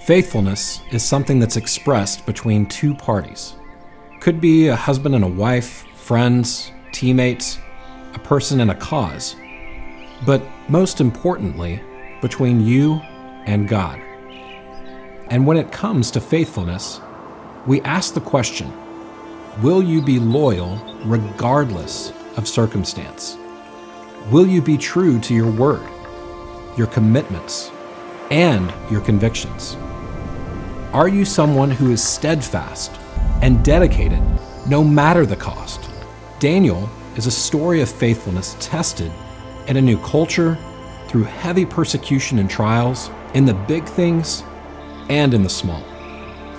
Faithfulness is something that's expressed between two parties. Could be a husband and a wife, friends, teammates, a person and a cause. But most importantly, between you and God. And when it comes to faithfulness, we ask the question, will you be loyal regardless of circumstance? Will you be true to your word, your commitments, and your convictions? Are you someone who is steadfast and dedicated no matter the cost? Daniel is a story of faithfulness tested in a new culture, through heavy persecution and trials, in the big things and in the small.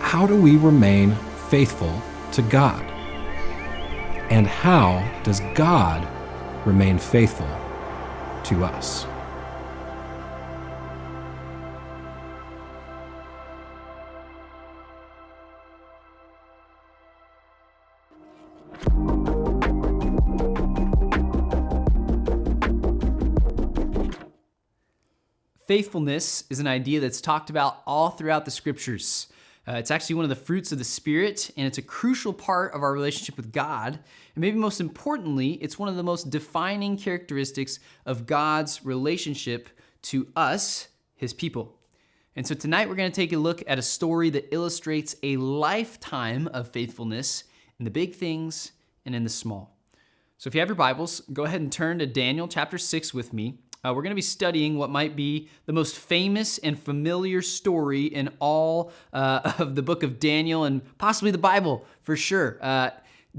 How do we remain faithful to God? And how does God remain faithful to us? Faithfulness is an idea that's talked about all throughout the scriptures. It's actually one of the fruits of the Spirit, and it's a crucial part of our relationship with God. And maybe most importantly, it's one of the most defining characteristics of God's relationship to us, his people. And so tonight we're going to take a look at a story that illustrates a lifetime of faithfulness in the big things and in the small. So if you have your Bibles, go ahead and turn to Daniel chapter 6 with me. We're going to be studying what might be the most famous and familiar story in all of the book of Daniel and possibly the Bible for sure.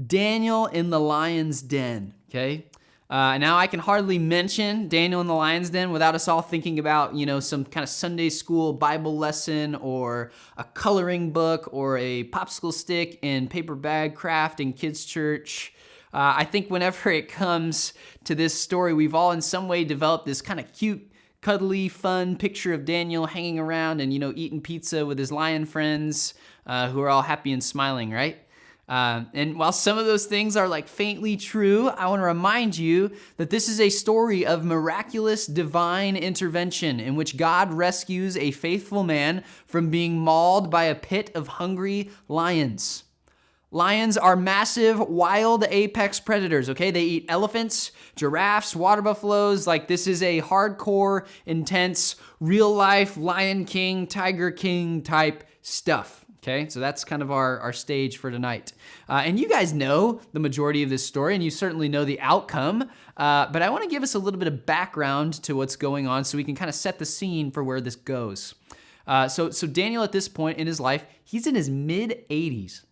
Daniel in the lion's den, okay? Now I can hardly mention Daniel in the lion's den without us all thinking about, some kind of Sunday school Bible lesson or a coloring book or a popsicle stick in paper bag craft in kids' church. I think whenever it comes to this story, we've all in some way developed this kind of cute, cuddly, fun picture of Daniel hanging around and, eating pizza with his lion friends who are all happy and smiling, right? And while some of those things are like faintly true, I want to remind you that this is a story of miraculous divine intervention in which God rescues a faithful man from being mauled by a pit of hungry lions. Lions are massive, wild apex predators, okay? They eat elephants, giraffes, water buffaloes. Like, this is a hardcore, intense, real-life Lion King, Tiger King type stuff, okay? So that's kind of our stage for tonight. And you guys know the majority of this story, and you certainly know the outcome. But I want to give us a little bit of background to what's going on so we can kind of set the scene for where this goes. So Daniel, at this point in his life, he's in his mid-80s.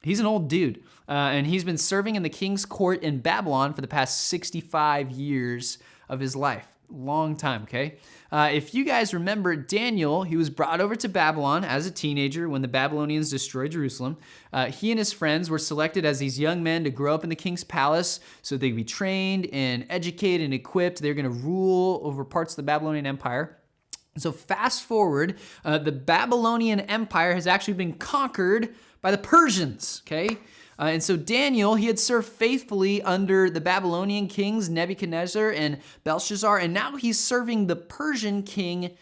He's an old dude, and he's been serving in the king's court in Babylon for the past 65 years of his life. Long time, okay? If you guys remember, Daniel, he was brought over to Babylon as a teenager when the Babylonians destroyed Jerusalem. He and his friends were selected as these young men to grow up in the king's palace so they'd be trained and educated and equipped. They're going to rule over parts of the Babylonian Empire. So fast forward, the Babylonian Empire has actually been conquered by the Persians, okay? And so Daniel, he had served faithfully under the Babylonian kings Nebuchadnezzar and Belshazzar, and now he's serving the Persian king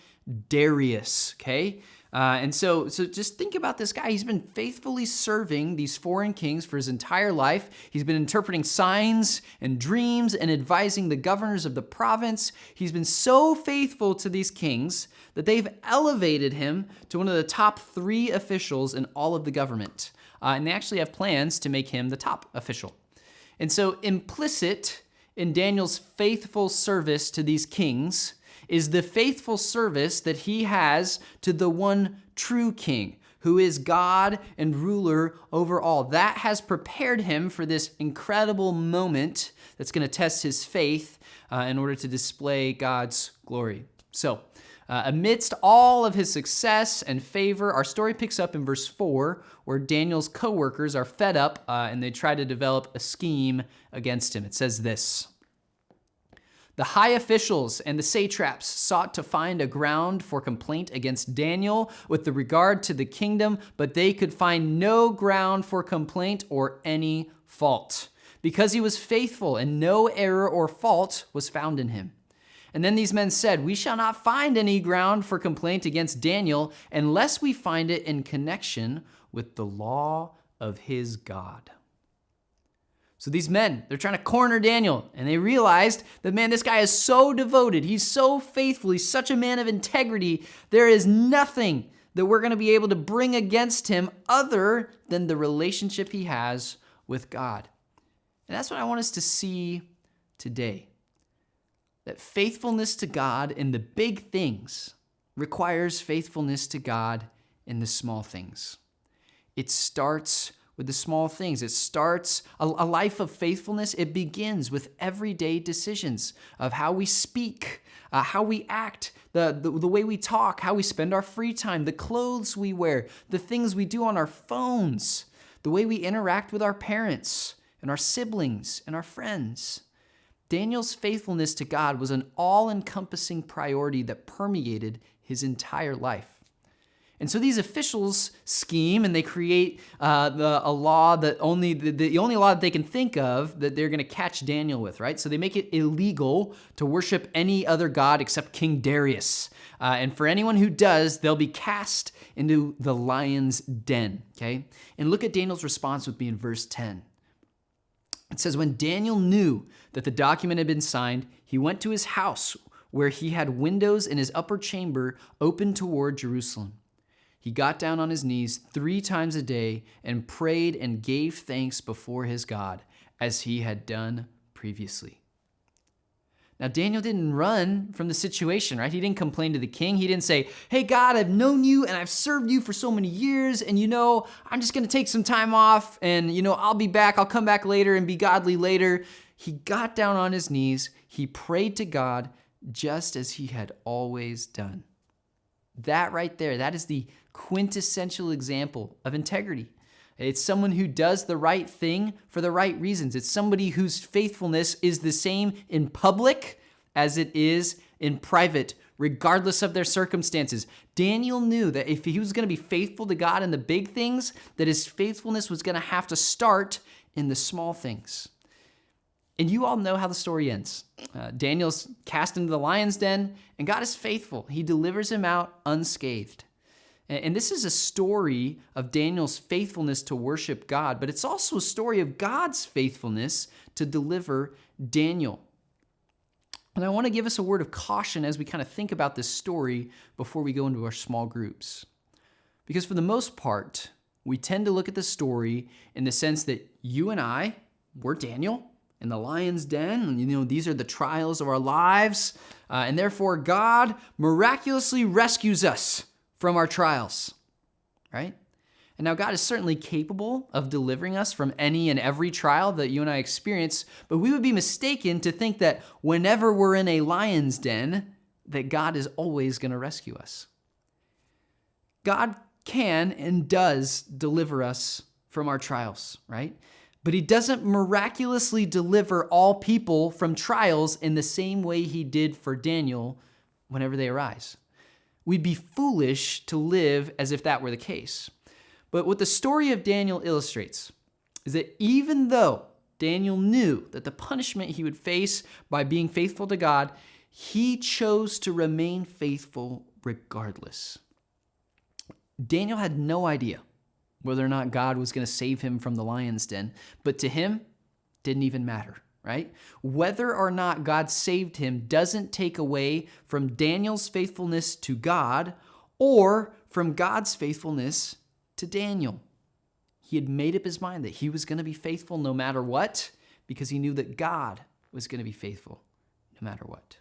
Darius, okay? And so just think about this guy. He's been faithfully serving these foreign kings for his entire life. He's been interpreting signs and dreams and advising the governors of the province. He's been so faithful to these kings that they've elevated him to one of the top 3 officials in all of the government. And they actually have plans to make him the top official. And so implicit in Daniel's faithful service to these kings is the faithful service that he has to the one true king, who is God and ruler over all. That has prepared him for this incredible moment that's going to test his faith in order to display God's glory. So, amidst all of his success and favor, our story picks up in verse 4, where Daniel's co-workers are fed up and they try to develop a scheme against him. It says this: "The high officials and the satraps sought to find a ground for complaint against Daniel with regard to the kingdom, but they could find no ground for complaint or any fault, because he was faithful and no error or fault was found in him. And then these men said, "We shall not find any ground for complaint against Daniel unless we find it in connection with the law of his God." So these men, they're trying to corner Daniel, and they realized that, man, this guy is so devoted. He's so faithful. He's such a man of integrity. There is nothing that we're going to be able to bring against him other than the relationship he has with God. And that's what I want us to see today. That faithfulness to God in the big things requires faithfulness to God in the small things. It starts with the small things. It starts a life of faithfulness. It begins with everyday decisions of how we speak, how we act, the way we talk, how we spend our free time, the clothes we wear, the things we do on our phones, the way we interact with our parents and our siblings and our friends. Daniel's faithfulness to God was an all-encompassing priority that permeated his entire life. And so these officials scheme and they create a law that the only law that they can think of that they're going to catch Daniel with, right? So they make it illegal to worship any other god except King Darius. And for anyone who does, they'll be cast into the lion's den, okay? And look at Daniel's response with me in verse 10. It says, "When Daniel knew that the document had been signed, he went to his house where he had windows in his upper chamber open toward Jerusalem. He got down on his knees 3 times a day and prayed and gave thanks before his God, as he had done previously." Now, Daniel didn't run from the situation, right? He didn't complain to the king. He didn't say, "Hey, God, I've known you and I've served you for so many years. And, I'm just going to take some time off and, I'll be back. I'll come back later and be godly later." He got down on his knees. He prayed to God just as he had always done. That right there, that is the quintessential example of integrity. It's someone who does the right thing for the right reasons. It's somebody whose faithfulness is the same in public as it is in private, regardless of their circumstances. Daniel knew that if he was going to be faithful to God in the big things, that his faithfulness was going to have to start in the small things. And you all know how the story ends. Daniel's cast into the lion's den, and God is faithful. He delivers him out unscathed. And this is a story of Daniel's faithfulness to worship God, but it's also a story of God's faithfulness to deliver Daniel. And I want to give us a word of caution as we kind of think about this story before we go into our small groups. Because for the most part, we tend to look at the story in the sense that you and I, we're Daniel in the lion's den, and these are the trials of our lives, and therefore God miraculously rescues us from our trials, right? And now God is certainly capable of delivering us from any and every trial that you and I experience, but we would be mistaken to think that whenever we're in a lion's den, that God is always going to rescue us. God can and does deliver us from our trials, right? But he doesn't miraculously deliver all people from trials in the same way he did for Daniel whenever they arise. We'd be foolish to live as if that were the case. But what the story of Daniel illustrates is that even though Daniel knew that the punishment he would face by being faithful to God, he chose to remain faithful regardless. Daniel had no idea whether or not God was going to save him from the lion's den, but to him, didn't even matter, right? Whether or not God saved him doesn't take away from Daniel's faithfulness to God or from God's faithfulness to Daniel. He had made up his mind that he was going to be faithful no matter what, because he knew that God was going to be faithful no matter what.